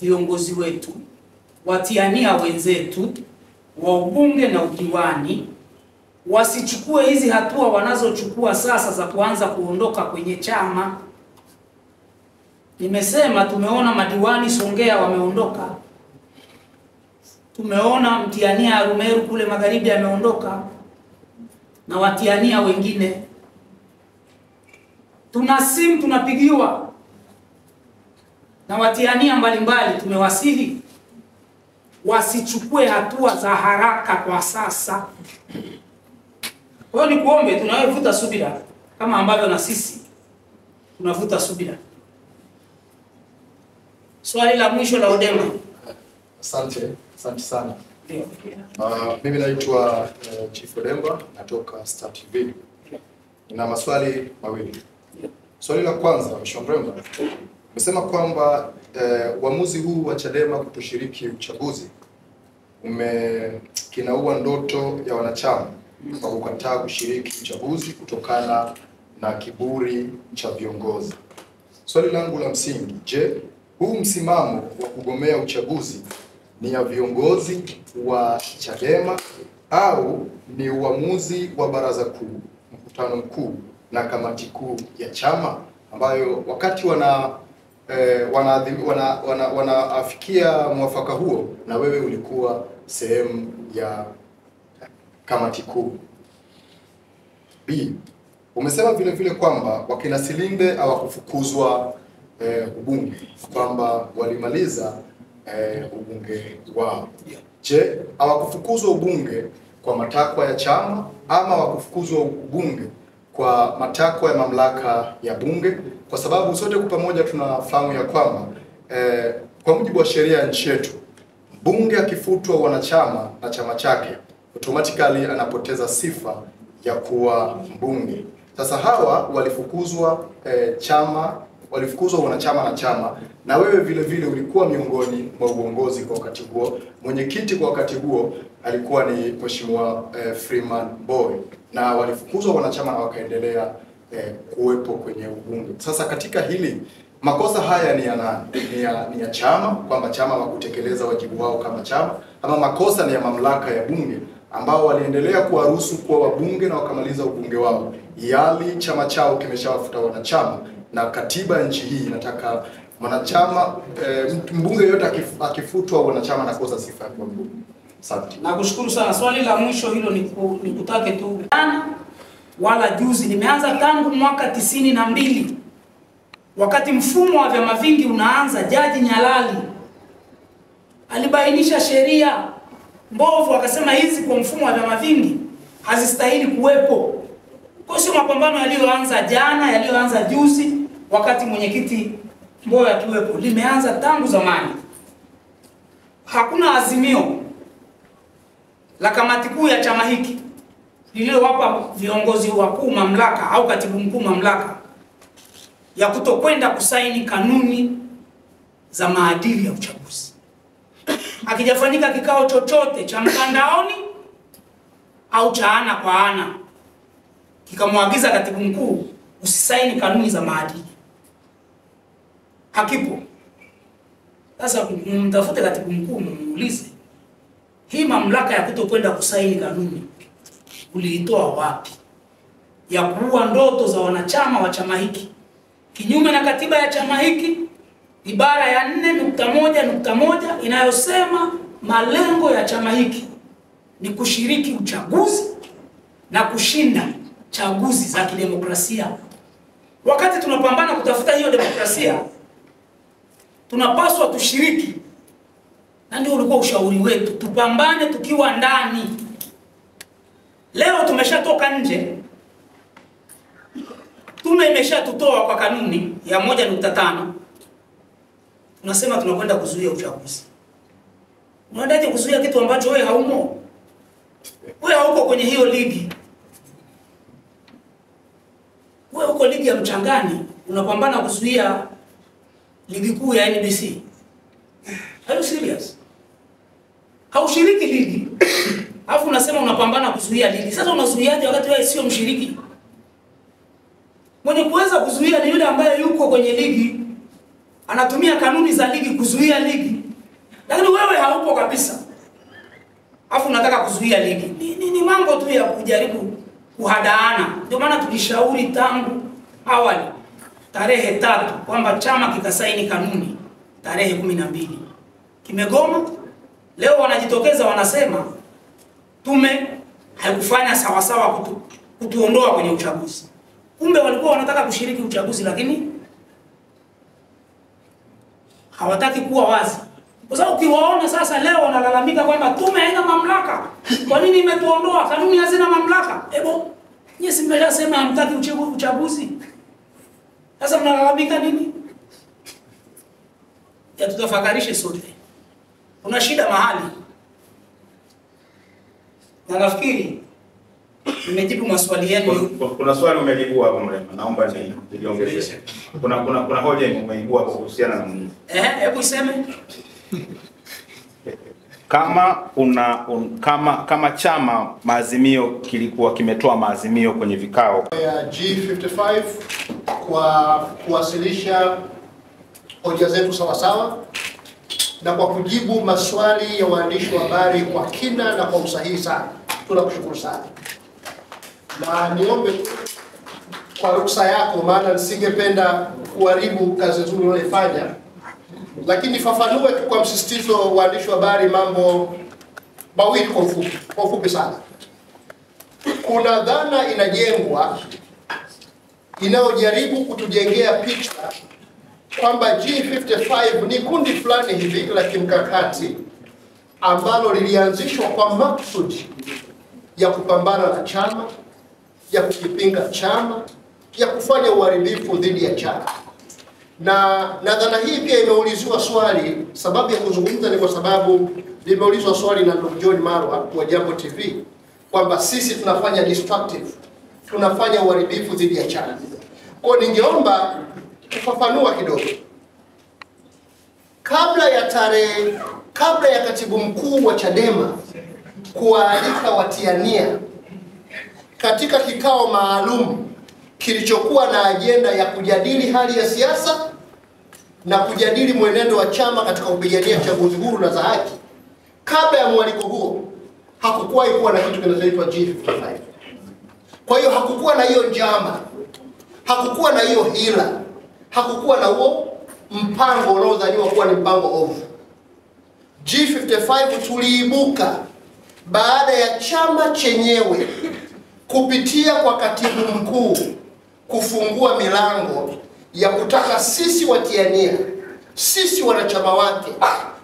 viongozi wetu, watiania wenzetu wa ubunge na udiwani wasichukue hizi hatua wanazochukua sasa za kuanza kuondoka kwenye chama. Nimesema tumeona madiwani Songea wameondoka. Tumeona mtiania Arumeru kule magharibi ameondoka na watiania wengine. Tuna simu tunapigiwa na watiania mbalimbali, tumewasihi wasichukue hatua za haraka kwa sasa. Kwa hiyo nikuombe, tunayovuta subira kama ambavyo na sisi tunavuta subira. Swali la mwisho la Odema. Asante sana. Mimi naitwa Chief Odemba, natoka Star TV. Nina maswali mawili. Swali la kwanza, Mheshimiwa Mrembo, umesema kwamba uamuzi huu wa Chadema kutoshiriki uchaguzi kinaua ndoto ya wanachama kwa kukataa kushiriki uchaguzi kutokana na kiburi cha viongozi. Swali langu la msingi, je, huu msimamo wa kugomea uchaguzi ni ya viongozi wa Chadema au ni uamuzi wa baraza kuu, mkutano mkuu na kamati kuu ya chama, ambayo wakati wanaafikia mwafaka huo na wewe ulikuwa sehemu ya kamati kuu? B, umesema vile vile kwamba wakina Silinde hawakufukuzwa ubunge, kwamba walimaliza ubunge wao. Je, hawakufukuzwa ubunge kwa matakwa ya chama ama hawakufukuzwa ubunge kwa matakwa ya mamlaka ya bunge? Kwa sababu sote kwa pamoja tunafahamu ya kwamba kwa mujibu wa sheria ya nchi yetu, bunge akifutwa wanachama na chama chake automatically anapoteza sifa ya kuwa mbunge. Sasa hawa walifukuzwa walifukuzwa wanachama na chama, na wewe vile vile ulikuwa miongoni mwa uongozi kwa wakati huo. Mwenyekiti kwa wakati huo alikuwa ni Mheshimiwa Freeman Mbowe, na walifukuzwa wanachama na wakaendelea kuwepo kwenye ubunge. Sasa katika hili makosa haya ni ya nani? Ni ya chama, kwamba chama hawakutekeleza wajibu wao kama chama, ama makosa ni ya mamlaka ya bunge ambao waliendelea kuwaruhusu kuwa wabunge na wakamaliza ubunge wao, yali chama chao kimeshawafuta wanachama, na katiba ya nchi hii inataka mwanachama mbunge yote akifutwa wanachama na kosa sifa ya kuwa mbunge. Asante. Nakushukuru sana. Swali la mwisho hilo nikutake tu wala juzi, nimeanza tangu mwaka 92 wakati mfumo wa vyama vingi unaanza. Jaji Nyalali alibainisha sheria mbovu, akasema hizi kwa mfumo wa vyama vingi hazistahili kuwepo. Kwa sio mapambano yaliyoanza jana, yaliyoanza juzi wakati mwenyekiti Mbowe akiwepo, limeanza tangu zamani. Hakuna azimio la kamati kuu ya chama hiki lililowapa viongozi wakuu mamlaka au katibu mkuu mamlaka ya kutokwenda kusaini kanuni za maadili ya uchaguzi. Akijafanyika kikao chochote cha mtandaoni au cha ana kwa ana kikamwagiza katibu mkuu usisaini kanuni za maadili, hakipo. Sasa mtafute katibu mkuu muulize, hii mamlaka ya kutokwenda kusaini kanuni uliitoa wapi, ya kuua ndoto za wanachama wa chama hiki kinyume na katiba ya chama hiki ibara ya 4.1.1 inayosema malengo ya chama hiki ni kushiriki uchaguzi na kushinda chaguzi za kidemokrasia. Wakati tunapambana kutafuta hiyo demokrasia, tunapaswa tushiriki, na ndio ulikuwa ushauri wetu, tupambane tukiwa ndani. Leo tumeshatoka nje, tume imeshatutoa kwa kanuni ya 1.5. Tunasema tunakwenda kuzuia uchaguzi. Unaendaje kuzuia kitu ambacho wewe haumo? Wewe hauko kwenye hiyo ligi. Wewe uko ligi ya mchangani, unapambana kuzuia ligi kuu ya NBC. Are you serious? Haushiriki ligi. Alafu unasema unapambana kuzuia ligi. Sasa unazuiaje wakati wewe sio mshiriki? Mwenye kuweza kuzuia ni yule ambaye yuko kwenye ligi. anatumia kanuni za ligi kuzuia ligi, lakini wewe haupo kabisa, afu unataka kuzuia ligi. Ni mambo tu ya kujaribu kuhadaana. Ndio maana tulishauri tangu awali tarehe 3 kwamba chama kikasaini kanuni tarehe 12. Kimegoma. Leo wanajitokeza wanasema tume haikufanya sawa sawa kutuondoa kwenye uchaguzi. Kumbe walikuwa wanataka kushiriki uchaguzi, lakini hawataki kuwa wazi. Kwa sababu ukiwaona sasa leo wanalalamika kwamba tume haina mamlaka. Kwa nini imetuondoa? Kanuni hazina mamlaka. Ebo, nyinyi si mmeshasema hamtaki uchaguzi. Sasa mnalalamika nini? Ya tutafakarishe sote. Kuna shida mahali. Na nafikiri nimejibu maswali yenu. Kuna swali umejibu hapo Mrema. Naomba niongezee. Kuna hoja umeibua kuhusiana na Mungu. Hebu iseme. Kama chama maazimio kilikuwa kimetoa maazimio kwenye vikao ya G55 kwa kuwasilisha hoja zetu sawa sawa na kwa kujibu maswali ya waandishi wa habari kwa kina na kwa usahihi sana. Tunakushukuru sana. Na niombe kwa ruksa yako, maana nisingependa kuharibu kazi nzuri unayofanya, lakini nifafanue tu kwa msisitizo waandishi wa habari mambo mawili kwa ufupi sana. Kuna dhana inajengwa inayojaribu kutujengea picha kwamba G55 ni kundi fulani hivi la kimkakati ambalo lilianzishwa kwa maksudi ya kupambana na chama, ya kukipinga chama, ya kufanya uharibifu dhidi ya chama. Na dhana hii pia imeuliziwa swali. Sababu ya kuzungumza ni kwa sababu limeulizwa swali na Dr. John Marwa wa Jambo TV kwamba sisi tunafanya destructive, tunafanya uharibifu dhidi ya chama. Kwa ningeomba kufafanua kidogo. Kabla ya katibu mkuu wa Chadema kuwaalika watiania katika kikao maalum kilichokuwa na ajenda ya kujadili hali ya siasa na kujadili mwenendo wa chama katika kupigania chaguzi huru na za haki, kabla ya mwaliko huo hakukuwa kuwa na kitu kinachoitwa G55. Kwa hiyo hakukuwa na hiyo njama, hakukuwa na hiyo hila, hakukuwa na huo mpango unaodhaniwa kuwa ni mpango ovu. G55 tuliibuka baada ya chama chenyewe kupitia kwa katibu mkuu kufungua milango ya kutaka sisi watiania, sisi wanachama wake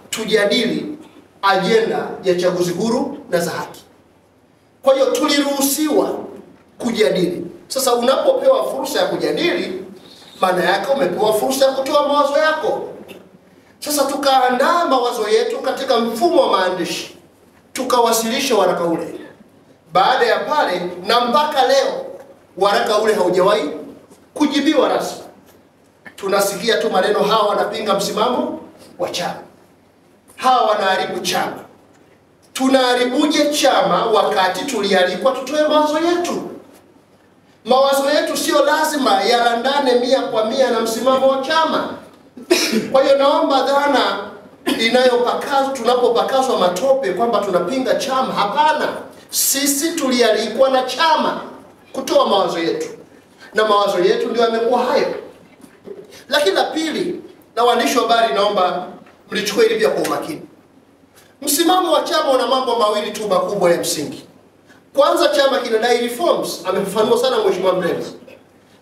tujadili ajenda ya chaguzi huru na za haki. Kwa hiyo tuliruhusiwa kujadili. Sasa unapopewa fursa ya kujadili, maana yake umepewa fursa ya kutoa mawazo yako. Sasa tukaandaa mawazo yetu katika mfumo wa maandishi, tukawasilisha waraka ule. Baada ya pale na mpaka leo waraka ule haujawahi kujibiwa rasmi. Tunasikia tu maneno, hawa wanapinga msimamo wa chama, hawa wanaharibu chama. Tunaharibuje chama wakati tulialikwa tutoe mawazo yetu? Mawazo yetu sio lazima yalandane 100% na msimamo wa chama. Kwa hiyo naomba dhana inayopakazwa, tunapopakazwa matope kwamba tunapinga chama, hapana. Sisi tulialikwa na chama kutoa mawazo yetu, na mawazo yetu ndio yamekuwa hayo. Lakini la pili, na waandishi wa habari, naomba mlichukue hili pia kwa umakini. Msimamo wa chama una mambo mawili tu makubwa ya msingi. Kwanza, chama kinadai reforms, amefafanua sana Mheshimiwa Mrema.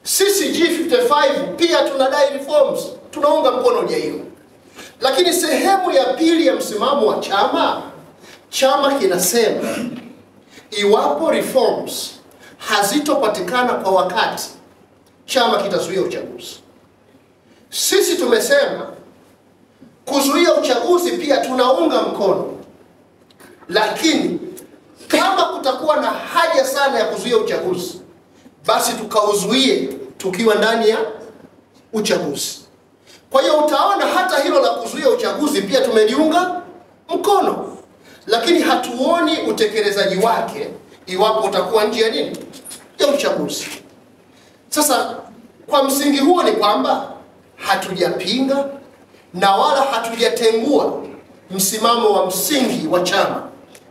Sisi G55 pia tunadai reforms, tunaunga mkono hoja hiyo. Lakini sehemu ya pili ya msimamo wa chama kinasema iwapo reforms hazitopatikana kwa wakati, chama kitazuia uchaguzi. Sisi tumesema kuzuia uchaguzi pia tunaunga mkono, lakini kama kutakuwa na haja sana ya kuzuia uchaguzi, basi tukauzuie tukiwa ndani ya uchaguzi. Kwa hiyo utaona hata hilo la kuzuia uchaguzi pia tumeliunga mkono, lakini hatuoni utekelezaji wake iwapo utakuwa nje ya nini? Ya uchaguzi. Sasa kwa msingi huo ni kwamba hatujapinga na wala hatujatengua msimamo wa msingi wa chama,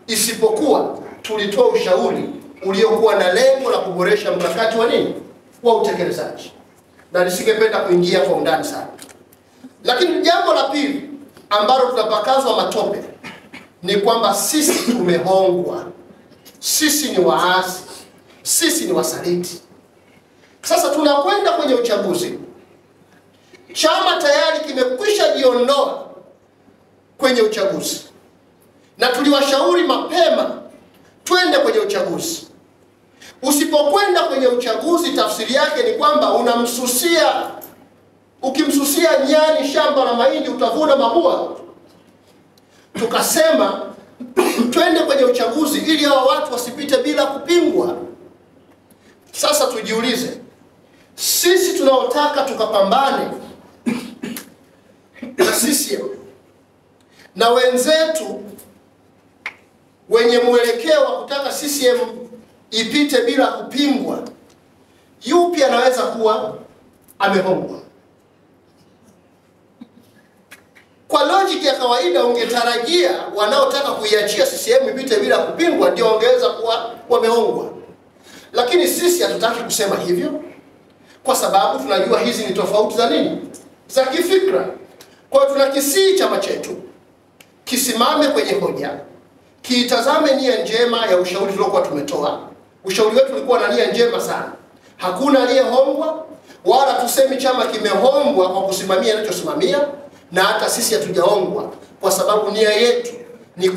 isipokuwa tulitoa ushauri uliokuwa na lengo la kuboresha mkakati wa nini, wa utekelezaji, na nisingependa kuingia kwa undani sana. Lakini jambo la pili ambalo tunapakazwa matope ni kwamba sisi tumehongwa, sisi ni waasi, sisi ni wasaliti. Sasa tunakwenda kwenye uchaguzi, chama tayari kimekwisha jiondoa kwenye uchaguzi, na tuliwashauri mapema twende kwenye uchaguzi. Usipokwenda kwenye uchaguzi, tafsiri yake ni kwamba unamsusia. Ukimsusia nyani shamba la mahindi utavuna mabua. Tukasema twende kwenye uchaguzi ili hao watu wasipite bila kupingwa. Sasa tujiulize, sisi tunaotaka tukapambane na CCM na wenzetu wenye mwelekeo wa kutaka CCM ipite bila kupingwa, yupi anaweza kuwa amehongwa? Kwa logic ya kawaida ungetarajia wanaotaka kuiachia CCM ipite bila kupingwa ndio wangeweza kuwa wamehongwa. Lakini sisi hatutaki kusema hivyo, kwa sababu tunajua hizi ni tofauti za nini? Za kifikra. Kwa hiyo tunakisii chama chetu kisimame kwenye hoja, kiitazame nia njema ya ushauri tuliokuwa tumetoa. Ushauri wetu ulikuwa na nia njema sana. Hakuna aliyehongwa, wala tusemi chama kimehongwa kwa kusimamia anachosimamia, na hata sisi hatujahongwa, kwa sababu nia yetu ni